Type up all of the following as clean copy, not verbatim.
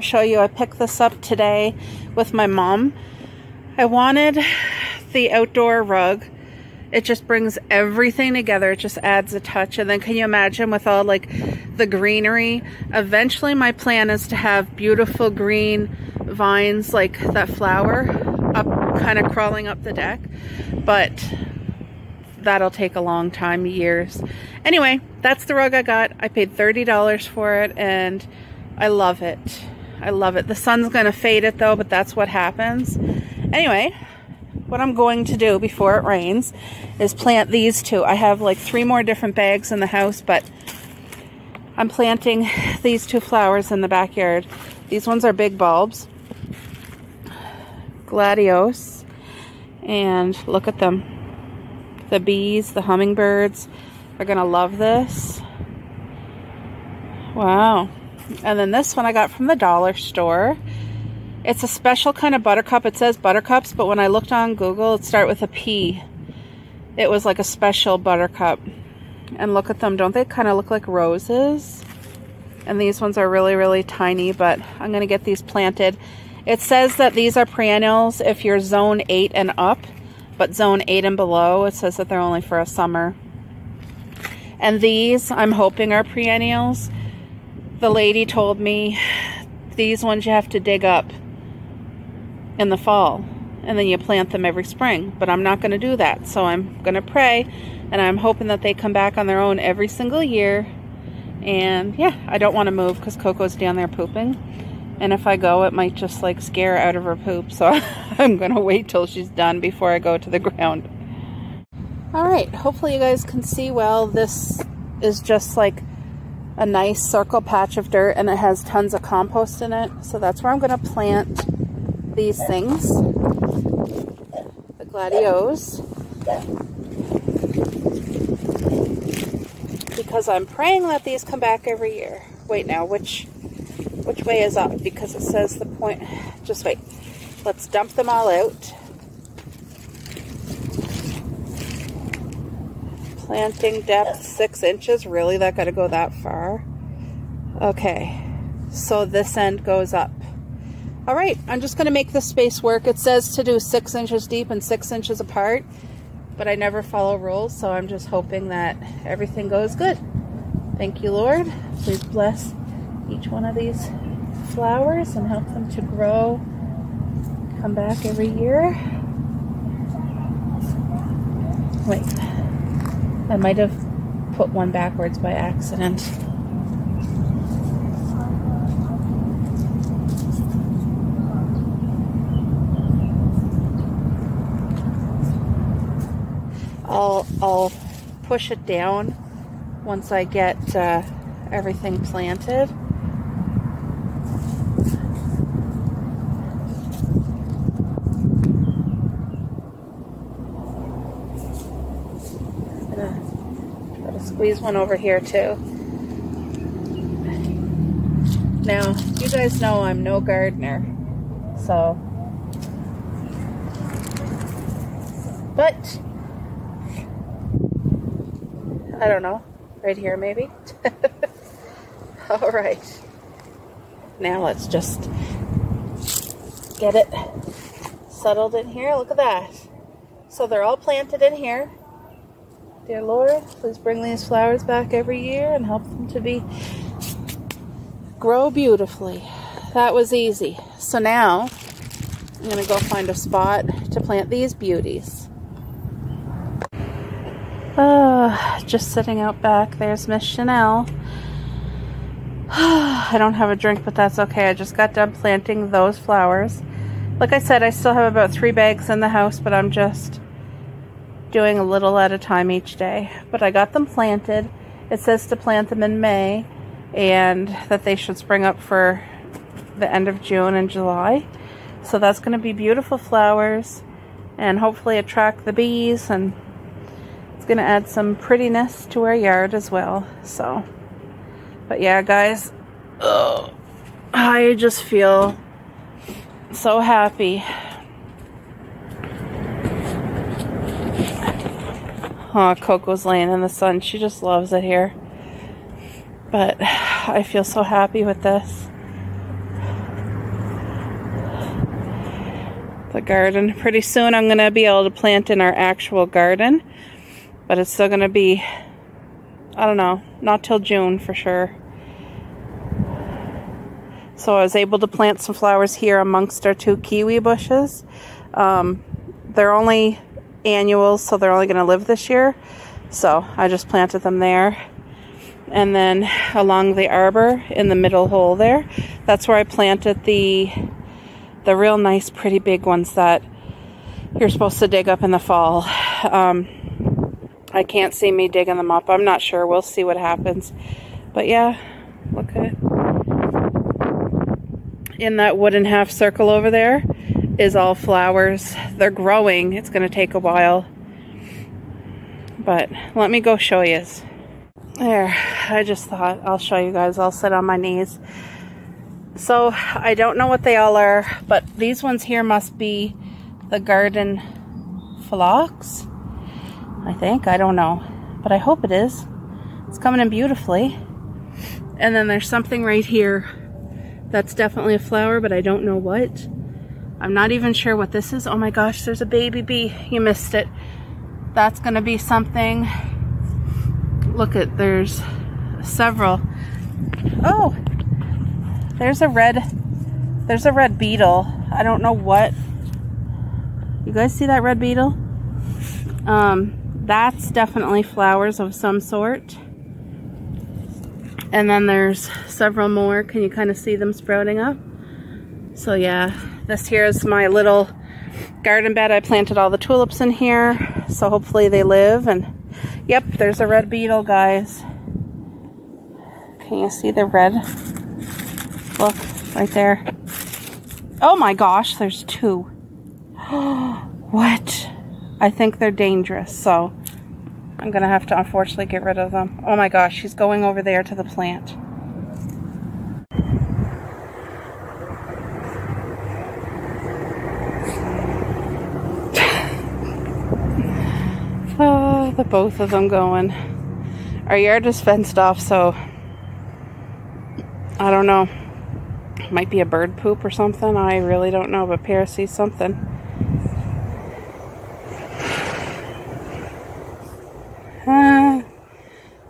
show you. I picked this up today with my mom. I wanted the outdoor rug. It just brings everything together. It just adds a touch. And then can you imagine with all like the greenery? Eventually my plan is to have beautiful green vines like that flower up, kind of crawling up the deck. But that'll take a long time, years. Anyway, that's the rug I got. I paid $30 for it and I love it. I love it. The sun's gonna fade it though, but that's what happens. Anyway, what I'm going to do before it rains is plant these two. I have like 3 more different bags in the house, but I'm planting these 2 flowers in the backyard. These ones are big bulbs, gladios, and look at them. The bees, the hummingbirds are gonna love this. Wow. And then this one I got from the dollar store. It's a special kind of buttercup. It says buttercups, but when I looked on Google, it started with a P. It was like a special buttercup. And look at them. Don't they kind of look like roses? And these ones are really, really tiny, but I'm going to get these planted. It says that these are perennials if you're zone 8 and up, but zone 8 and below, it says that they're only for a summer. And these, I'm hoping, are perennials. The lady told me these ones you have to dig up in the fall and then you plant them every spring, but I'm not going to do that. So I'm going to pray and I'm hoping that they come back on their own every single year. And yeah, I don't want to move because Coco's down there pooping, and if I go it might just like scare her out of her poop, so I'm going to wait till she's done before I go to the ground. Alright, hopefully you guys can see well. This is just like a nice circle patch of dirt and it has tons of compost in it, so that's where I'm going to plant these things, the gladios, because I'm praying that these come back every year. Wait now, which way is up? Because it says the point. Just wait. Let's dump them all out. Planting depth 6 inches. Really? That got to go that far? Okay. So this end goes up. All right. I'm just going to make this space work. It says to do 6 inches deep and 6 inches apart, but I never follow rules, so I'm just hoping that everything goes good. Thank you, Lord. Please bless each one of these flowers and help them to grow, come back every year. Wait, I might have put one backwards by accident. I'll push it down once I get everything planted. Gotta squeeze one over here too. Now, you guys know I'm no gardener, so, but I don't know, right here maybe. All right, now let's just get it settled in here. Look at that. So they're all planted in here. Dear Lord, please bring these flowers back every year and help them to grow beautifully. That was easy. So now I'm gonna go find a spot to plant these beauties. Just sitting out back. There's Miss Chanel. I don't have a drink, but that's okay. I just got done planting those flowers. Like I said, I still have about 3 bags in the house, but I'm just doing a little at a time each day. But I got them planted. It says to plant them in May and that they should spring up for the end of June and July. So that's going to be beautiful flowers and hopefully attract the bees, and it's going to add some prettiness to our yard as well. So, but yeah, guys, I just feel so happy. Oh, Coco's laying in the sun. She just loves it here. But I feel so happy with this. the garden. Pretty soon I'm going to be able to plant in our actual garden, but it's still going to be, I don't know, not till June for sure. So I was able to plant some flowers here amongst our 2 kiwi bushes. They're only annuals, so they're only going to live this year. So I just planted them there. And then along the arbor in the middle hole there, that's where I planted the real nice, pretty big ones that you're supposed to dig up in the fall. I can't see me digging them up. I'm not sure. We'll see what happens. But yeah, look at it. In that wooden half circle over there is all flowers. They're growing. It's going to take a while. But let me go show you. There, I just thought I'll show you guys. I'll sit on my knees. So I don't know what they all are, but these ones here must be the garden phlox, I think. I don't know, but I hope it is. It's coming in beautifully. And then there's something right here that's definitely a flower, but I don't know what. I'm not even sure what this is. Oh my gosh, there's a baby bee. You missed it. That's gonna be something. Look at, there's several. Oh, there's a red beetle. I don't know what. You guys see that red beetle? That's definitely flowers of some sort. And then there's several more. Can you kind of see them sprouting up? So yeah, this here is my little garden bed. I planted all the tulips in here, so hopefully they live. And yep, there's a red beetle, guys. Can you see the red? Look, right there. Oh my gosh, there's 2. What? I think they're dangerous, so I'm gonna have to unfortunately get rid of them. Oh my gosh, she's going over there to the plant. Oh, the both of them going. Our yard is fenced off, so I don't know. Might be a bird poop or something. I really don't know, but Paris sees something.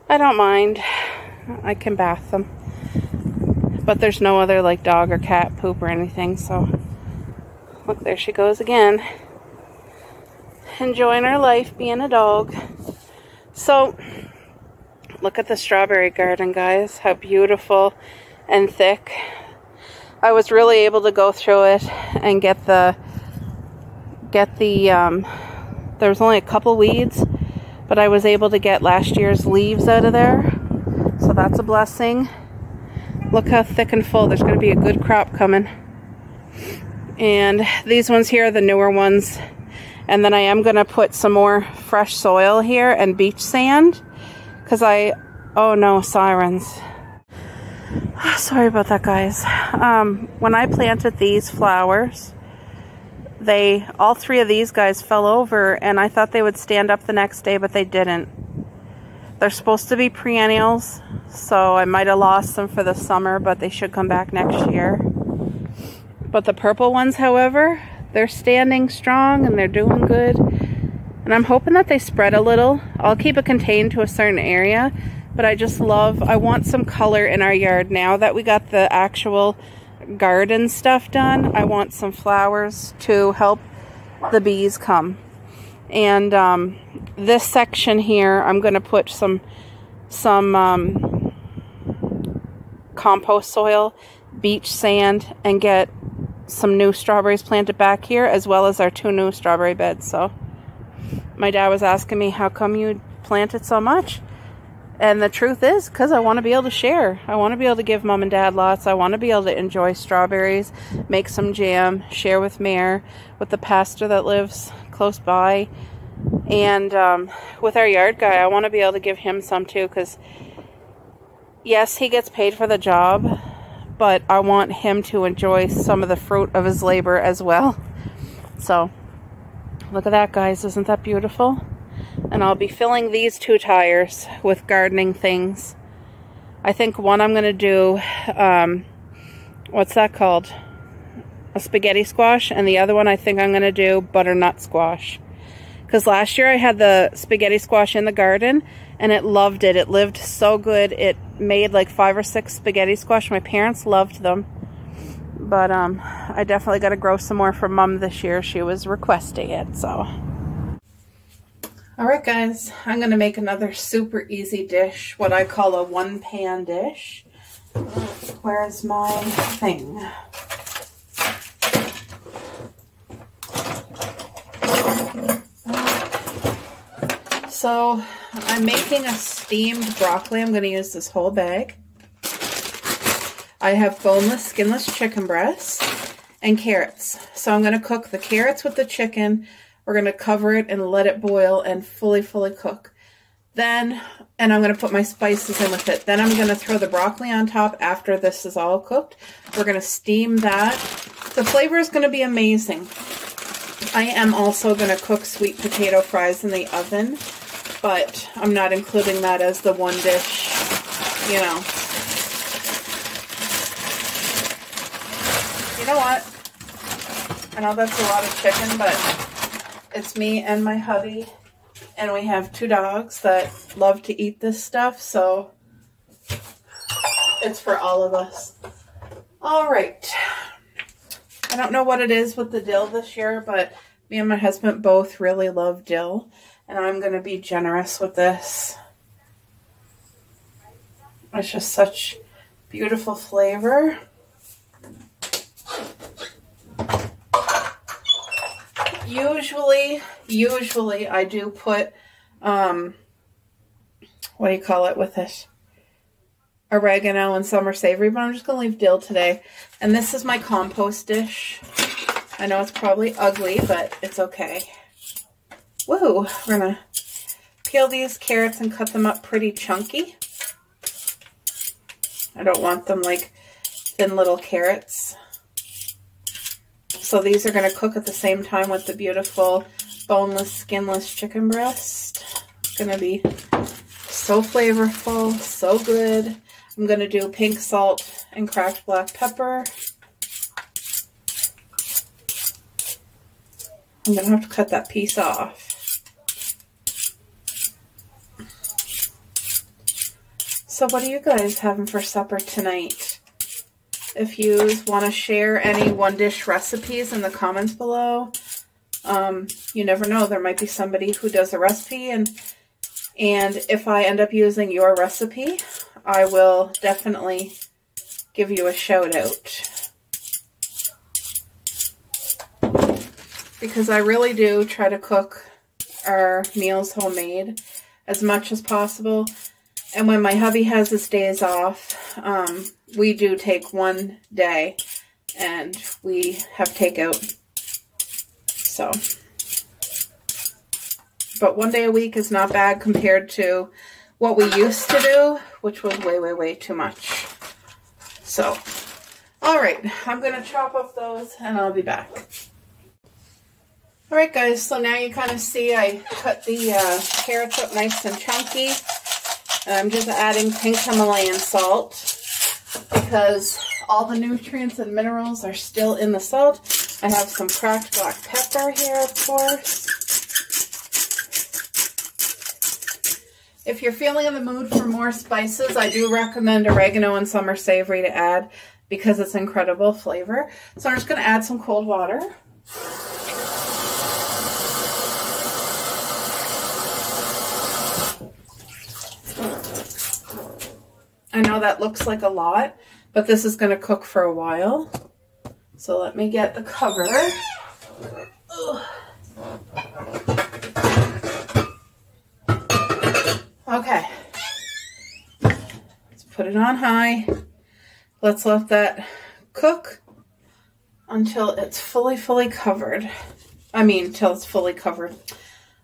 I don't mind. I can bath them. But there's no other like dog or cat poop or anything, so look, there she goes again. Enjoying her life being a dog. So look at the strawberry garden, guys. How beautiful and thick. I was really able to go through it and get the there was only a couple weeds, but I was able to get last year's leaves out of there, so that's a blessing. Look how thick and full. There's going to be a good crop coming. And these ones here are the newer ones. And then I am going to put some more fresh soil here and beach sand, because oh no, sirens. Sorry about that, guys. When I planted these flowers, all 3 of these guys fell over, and I thought they would stand up the next day, but they didn't. They're supposed to be perennials, so I might have lost them for the summer, but they should come back next year. But the purple ones, however, they're standing strong and they're doing good. And I'm hoping that they spread a little. I'll keep it contained to a certain area, but I want some color in our yard now that we got the actual garden stuff done. I want some flowers to help the bees come. And this section here, I'm going to put some compost soil, beach sand, and get some new strawberries planted back here, as well as our 2 new strawberry beds. So my dad was asking me, how come you planted so much? And the truth is, because I want to be able to share. I want to be able to give Mom and Dad lots. I want to be able to enjoy strawberries, make some jam, share with Mare, with the pastor that lives close by. And with our yard guy, I want to be able to give him some too, because yes, he gets paid for the job, but I want him to enjoy some of the fruit of his labor as well. So look at that, guys. Isn't that beautiful? And I'll be filling these 2 tires with gardening things. I think one I'm going to do, what's that called? a spaghetti squash, and the other one I think I'm going to do butternut squash. Because last year I had the spaghetti squash in the garden, and it loved it. It lived so good. It made like 5 or 6 spaghetti squash. My parents loved them. But I definitely got to grow some more for Mom this year. She was requesting it, so. Alright guys, I'm going to make another super easy dish, what I call a one-pan dish. Where's my thing? So, I'm making a steamed broccoli. I'm going to use this whole bag. I have boneless, skinless chicken breasts and carrots. So I'm going to cook the carrots with the chicken. We're going to cover it and let it boil and fully cook. Then, and I'm going to put my spices in with it. Then I'm going to throw the broccoli on top after this is all cooked. We're going to steam that. The flavor is going to be amazing. I am also going to cook sweet potato fries in the oven, but I'm not including that as the one dish, you know. You know what? I know that's a lot of chicken, but it's me and my hubby, and we have 2 dogs that love to eat this stuff, so it's for all of us. All right. I don't know what it is with the dill this year, but me and my husband both really love dill, and I'm going to be generous with this. It's just such beautiful flavor. Usually I do put, what do you call it with it? Oregano and summer savory, but I'm just going to leave dill today. And this is my compost dish. I know it's probably ugly, but it's okay. Woo! We're going to peel these carrots and cut them up pretty chunky. I don't want them like thin little carrots. So these are going to cook at the same time with the beautiful boneless, skinless chicken breast. It's going to be so flavorful, so good. I'm going to do pink salt and cracked black pepper. I'm going to have to cut that piece off. So what are you guys having for supper tonight? If you want to share any one dish recipes in the comments below, you never know, there might be somebody who does a recipe, and if I end up using your recipe, I will definitely give you a shout out. Because I really do try to cook our meals homemade as much as possible. And when my hubby has his days off, we do take one day and we have takeout. So, but one day a week is not bad compared to what we used to do, which was way too much. So, all right, I'm going to chop up those and I'll be back. All right, guys, so now you kind of see I cut the carrots up nice and chunky. And I'm just adding pink Himalayan salt because all the nutrients and minerals are still in the salt. I have some cracked black pepper here, of course. If you're feeling in the mood for more spices, I do recommend oregano and summer savory to add because it's incredible flavor. So I'm just going to add some cold water. I know that looks like a lot, but this is going to cook for a while. So let me get the cover. Okay. Let's put it on high. Let's let that cook until it's fully covered. I mean, till it's fully covered.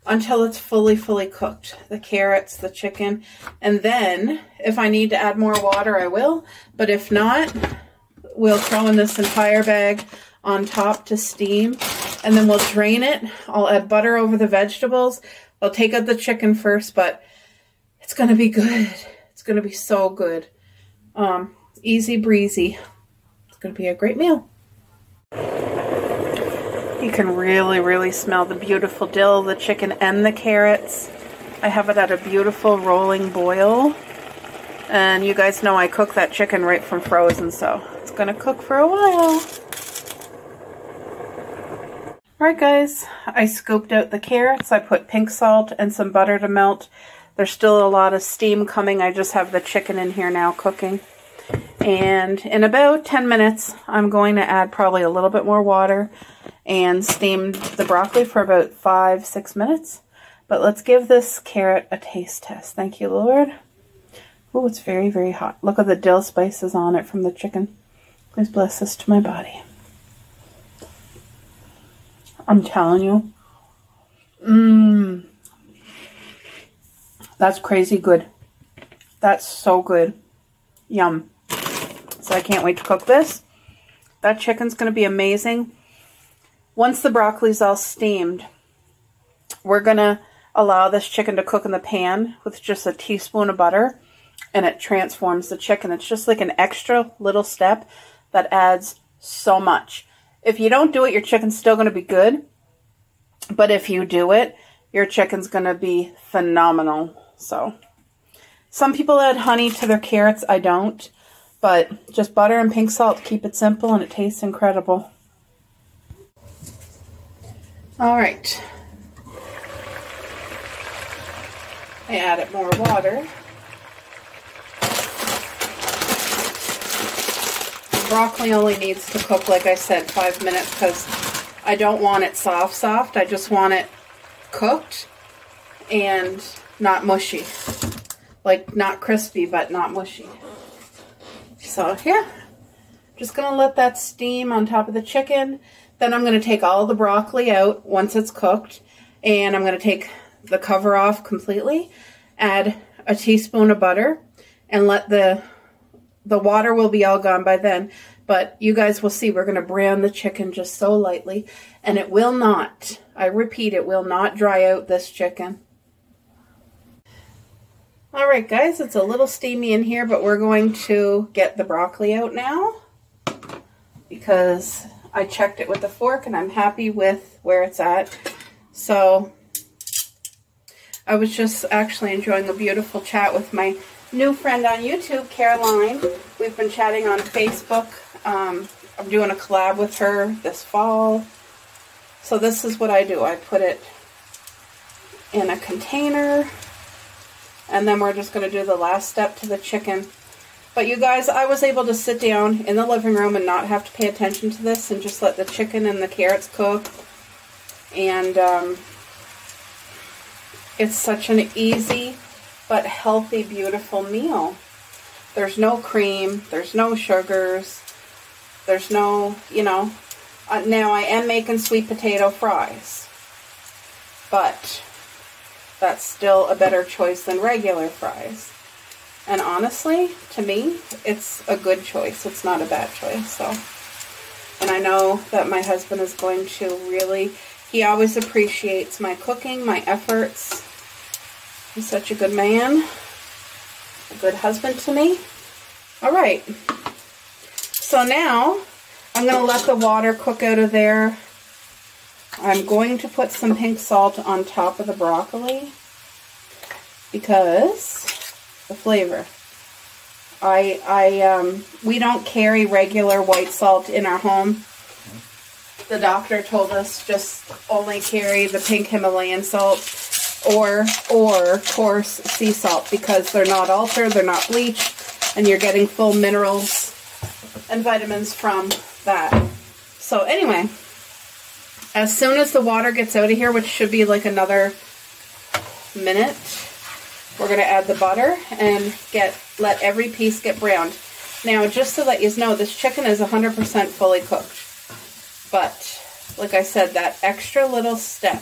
Until it's fully cooked. The carrots, the chicken, and then if I need to add more water, I will. But if not, we'll throw in this entire bag on top to steam, and then we'll drain it. I'll add butter over the vegetables. I'll take out the chicken first, but it's going to be good. It's going to be so good. Easy breezy. It's going to be a great meal. You can really, really smell the beautiful dill, the chicken, and the carrots. I have it at a beautiful rolling boil. And you guys know I cook that chicken right from frozen, so it's going to cook for a while. Alright guys, I scooped out the carrots. I put pink salt and some butter to melt. There's still a lot of steam coming. I just have the chicken in here now cooking. And in about 10 minutes, I'm going to add probably a little bit more water and steam the broccoli for about 5-6 minutes. But let's give this carrot a taste test. Thank you, Lord. Oh, it's very, very hot. Look at the dill spices on it from the chicken. Please bless this to my body. I'm telling you. That's crazy good. That's so good. Yum. So I can't wait to cook this. That chicken's going to be amazing. Once the broccoli's all steamed, we're going to allow this chicken to cook in the pan with just a teaspoon of butter, and it transforms the chicken. It's just like an extra little step that adds so much. If you don't do it, your chicken's still going to be good. But if you do it, your chicken's going to be phenomenal. So, some people add honey to their carrots. I don't. But just butter and pink salt to keep it simple, and it tastes incredible. Alright. I added more water. Broccoli only needs to cook, like I said, 5 minutes because I don't want it soft. I just want it cooked and not mushy. Like, not crispy, but not mushy. So, yeah. Just going to let that steam on top of the chicken. Then I'm going to take all the broccoli out once it's cooked. And I'm going to take the cover off completely. Add a teaspoon of butter. And let the water will be all gone by then. But you guys will see we're going to brown the chicken just so lightly. And it will not, I repeat, it will not dry out this chicken. Alright guys, it's a little steamy in here, but we're going to get the broccoli out now. Because I checked it with the fork and I'm happy with where it's at. So, I was just actually enjoying a beautiful chat with my new friend on YouTube, Caroline. We've been chatting on Facebook. I'm doing a collab with her this fall. So this is what I do. I put it in a container. And then we're just going to do the last step to the chicken. But you guys, I was able to sit down in the living room and not have to pay attention to this and just let the chicken and the carrots cook. And it's such an easy but healthy, beautiful meal. There's no cream, there's no sugars, there's no, you know, now I am making sweet potato fries, but that's still a better choice than regular fries. And honestly, to me, it's a good choice. It's not a bad choice. So, and I know that my husband is going to really, he always appreciates my cooking, my efforts. He's such a good man, a good husband to me. All right. So now, I'm going to let the water cook out of there. I'm going to put some pink salt on top of the broccoli because the flavor. We don't carry regular white salt in our home. The doctor told us just only carry the pink Himalayan salt or coarse sea salt because they're not altered, they're not bleached, and you're getting full minerals and vitamins from that. So anyway, as soon as the water gets out of here, which should be like another minute, we're going to add the butter and let every piece get browned. Now, just to let you know, this chicken is 100% fully cooked. But, like I said, that extra little step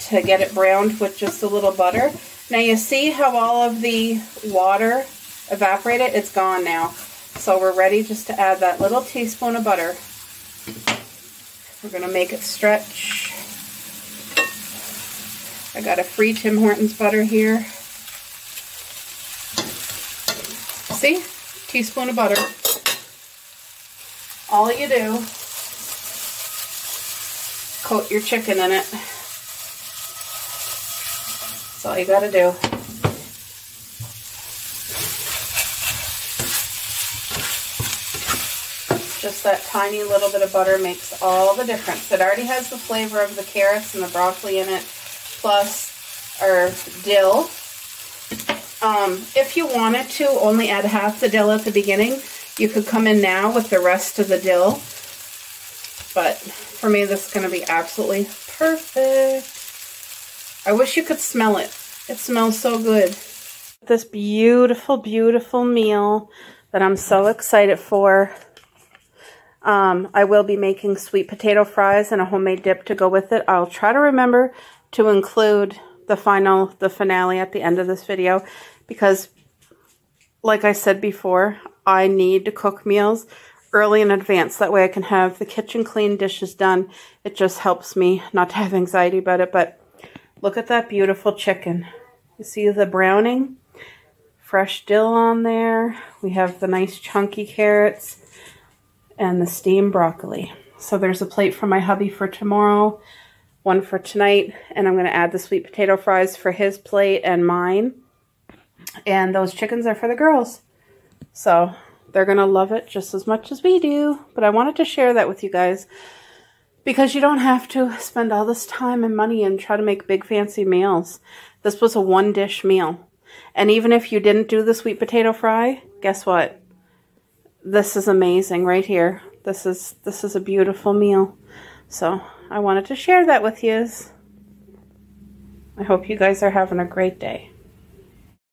to get it browned with just a little butter. Now, you see how all of the water evaporated? It's gone now. So we're ready just to add that little teaspoon of butter. We're going to make it stretch. I got a free Tim Hortons butter here. See? Teaspoon of butter. All you do coat your chicken in it. That's all you gotta do. Just that tiny little bit of butter makes all the difference. It already has the flavor of the carrots and the broccoli in it, plus our dill. If you wanted to only add half the dill at the beginning, you could come in now with the rest of the dill. But for me, this is going to be absolutely perfect. I wish you could smell it. It smells so good. This beautiful, beautiful meal that I'm so excited for. I will be making sweet potato fries and a homemade dip to go with it. I'll try to remember to include the finale at the end of this video, because like I said before, I need to cook meals early in advance. That way I can have the kitchen clean, dishes done. It just helps me not to have anxiety about it. But look at that beautiful chicken. You see the browning? Fresh dill on there. We have the nice chunky carrots and the steamed broccoli. So there's a plate for my hubby for tomorrow, one for tonight, and I'm going to add the sweet potato fries for his plate and mine. And those chickens are for the girls. So they're going to love it just as much as we do. But I wanted to share that with you guys, because you don't have to spend all this time and money and try to make big fancy meals. This was a one-dish meal. And even if you didn't do the sweet potato fry, guess what? This is amazing right here. This is a beautiful meal. So I wanted to share that with you. I hope you guys are having a great day.